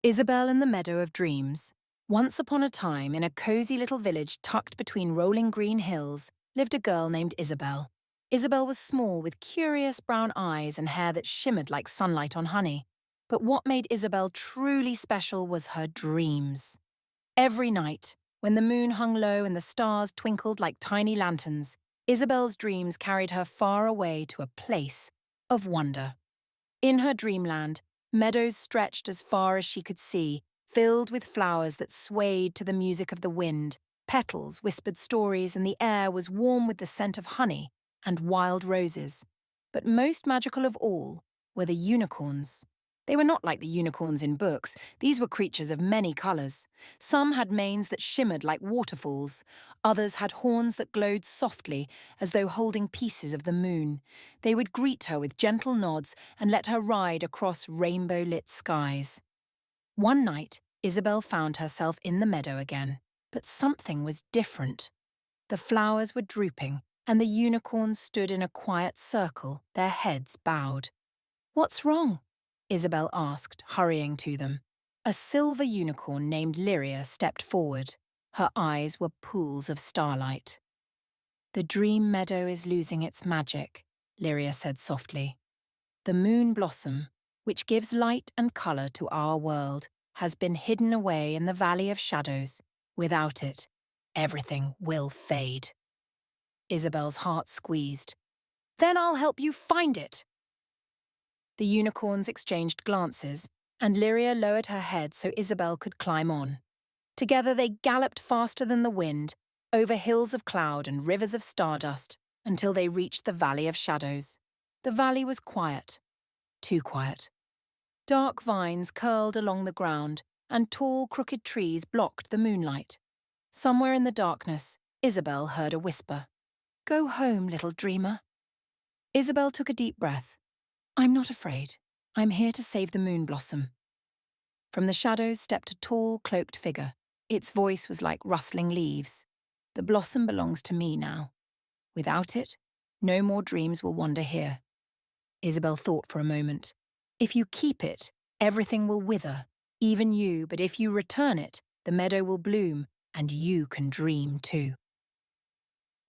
Isabelle in the Meadow of Dreams. Once upon a time, in a cozy little village tucked between rolling green hills, lived a girl named Isabelle. Isabelle was small with curious brown eyes and hair that shimmered like sunlight on honey. But what made Isabelle truly special was her dreams. Every night, when the moon hung low and the stars twinkled like tiny lanterns, Isabelle's dreams carried her far away to a place of wonder. In her dreamland, meadows stretched as far as she could see, filled with flowers that swayed to the music of the wind. Petals whispered stories, and the air was warm with the scent of honey and wild roses. But most magical of all were the unicorns. They were not like the unicorns in books. These were creatures of many colours. Some had manes that shimmered like waterfalls. Others had horns that glowed softly, as though holding pieces of the moon. They would greet her with gentle nods and let her ride across rainbow-lit skies. One night, Isabelle found herself in the meadow again, but something was different. The flowers were drooping, and the unicorns stood in a quiet circle, their heads bowed. "What's wrong?" Isabelle asked, hurrying to them. A silver unicorn named Lyria stepped forward. Her eyes were pools of starlight. "The dream meadow is losing its magic," Lyria said softly. "The moon blossom, which gives light and colour to our world, has been hidden away in the Valley of Shadows. Without it, everything will fade." Isabelle's heart squeezed. "Then I'll help you find it." The unicorns exchanged glances, and Lyria lowered her head so Isabelle could climb on. Together they galloped faster than the wind, over hills of cloud and rivers of stardust, until they reached the Valley of Shadows. The valley was quiet. Too quiet. Dark vines curled along the ground, and tall, crooked trees blocked the moonlight. Somewhere in the darkness, Isabelle heard a whisper. "Go home, little dreamer." Isabelle took a deep breath. "I'm not afraid. I'm here to save the moon blossom." From the shadows stepped a tall, cloaked figure. Its voice was like rustling leaves. "The blossom belongs to me now. Without it, no more dreams will wander here." Isabelle thought for a moment. "If you keep it, everything will wither, even you, but if you return it, the meadow will bloom, and you can dream too."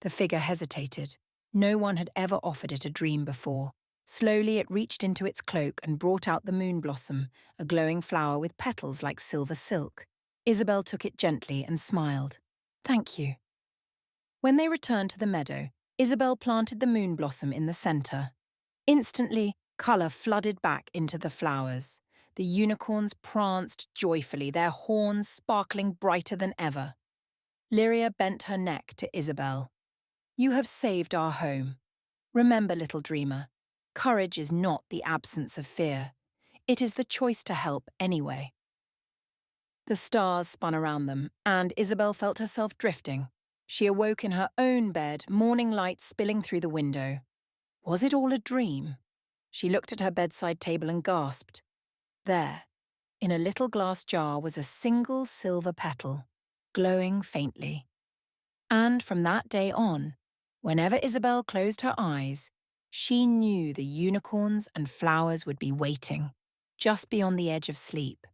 The figure hesitated. No one had ever offered it a dream before. Slowly it reached into its cloak and brought out the moon blossom, a glowing flower with petals like silver silk. Isabelle took it gently and smiled. "Thank you." When they returned to the meadow, Isabelle planted the moon blossom in the centre. Instantly, colour flooded back into the flowers. The unicorns pranced joyfully, their horns sparkling brighter than ever. Lyria bent her neck to Isabelle. "You have saved our home. Remember, little dreamer, courage is not the absence of fear. It is the choice to help anyway." The stars spun around them, and Isabelle felt herself drifting. She awoke in her own bed, morning light spilling through the window. Was it all a dream? She looked at her bedside table and gasped. There, in a little glass jar, was a single silver petal, glowing faintly. And from that day on, whenever Isabelle closed her eyes, she knew the unicorns and flowers would be waiting, just beyond the edge of sleep.